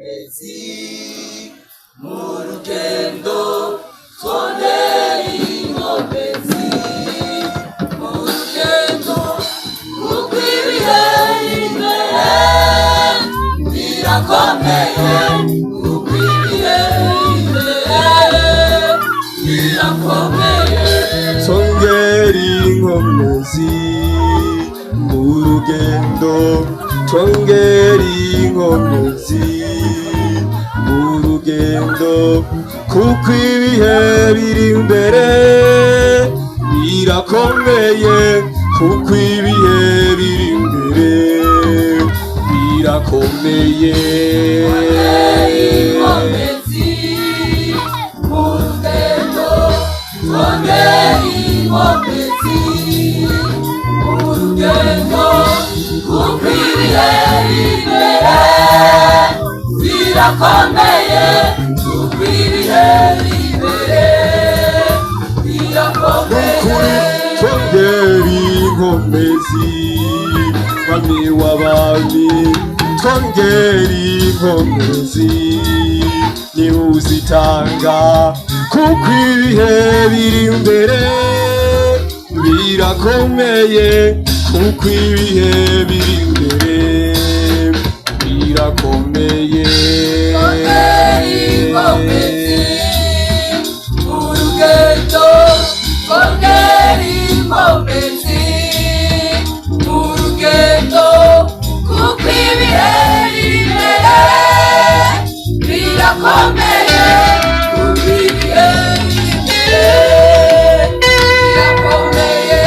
inkomezi mu rugendo twongera inkomezi mu rugendo kuko ibihe imbere birakomeye kuko ibihe imbere birakomeye twongera inkomezi mu rugendo twongera inkomezi mu rugendo kuko ibihe biri imbere birakomeye kuko ibihe biri imbere birakomeye inkomezi mu rugendo twongera inkomezi mu rugendo kuko ibihe imbere birakomeye kuko ibihe imbere birakomeye twongera inkomezi mwami w'abami twongera inkomezi niwe uzitanga kuko ibihe biri imbere birakomeye kuko ibihe biri imbere birakomeye twongera inkomezi mu rugendo twongera inkomezi mu rugendo kuko ibihe imbere birakomeye kuko ibihe imbere birakomeye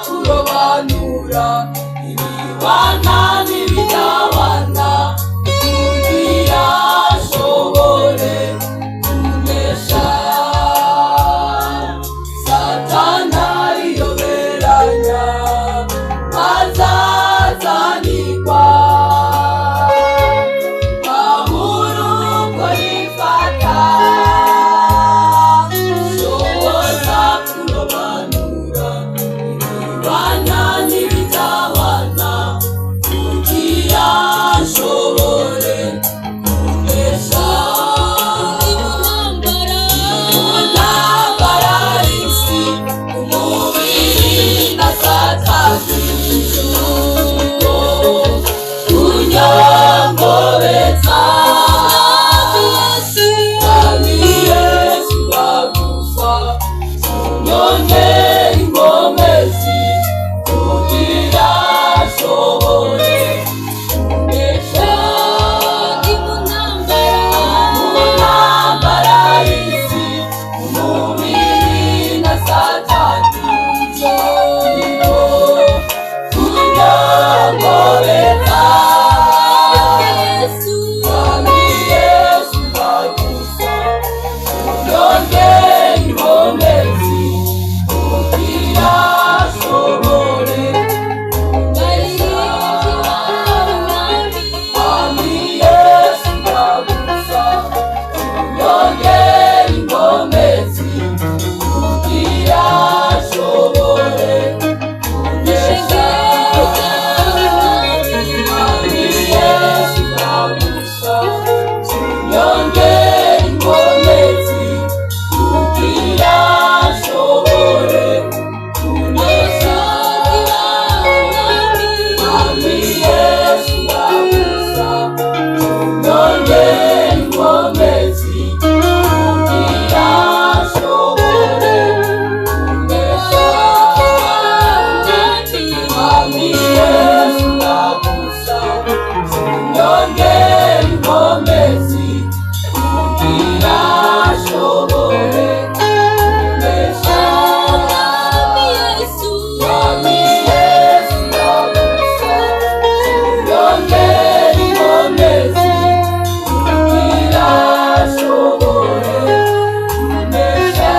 kurobanura ibibana n'ibidabana kunyongobeza Mwami Yesu ndagusa unyongere inkomezi kugira nshobore kunesha mu ntambara y'isi umubiri na satani ariko kunyongobeza Mwami Yesu ndagusa unyongere inkomezi kugira nshobore Mwami Yesu ndagusa unyongere inkomezi kugira nshobore kunesha Mwami Yesu ndagusa unyongere inkomezi kugira nshobore kunesha Mwami Yesu ndagusa unyongere inkomezi kugira nshobore kunesha Mwami Yesu ndagusa unyongere inkomezi kugira nshobore kunesha Mwami Yesu ndagusa unyongere inkomezi kugira nshobore kunesha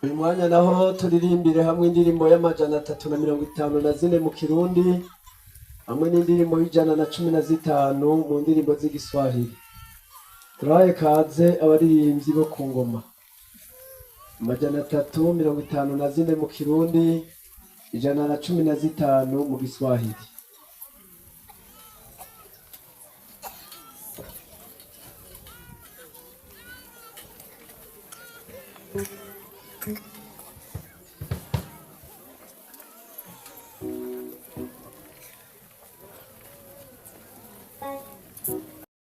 uyu mwanya naho turirimbire hamwe indirimbo y'amajana 354 mu Kirundi hamwe n'indirimbo y'115 mu ndirimbo z'igiswahili. Turaye kaze abaririmbyi bo ku ngoma. Amajana 354 mu Kirundi, 115 mu Giswahili. Thank you.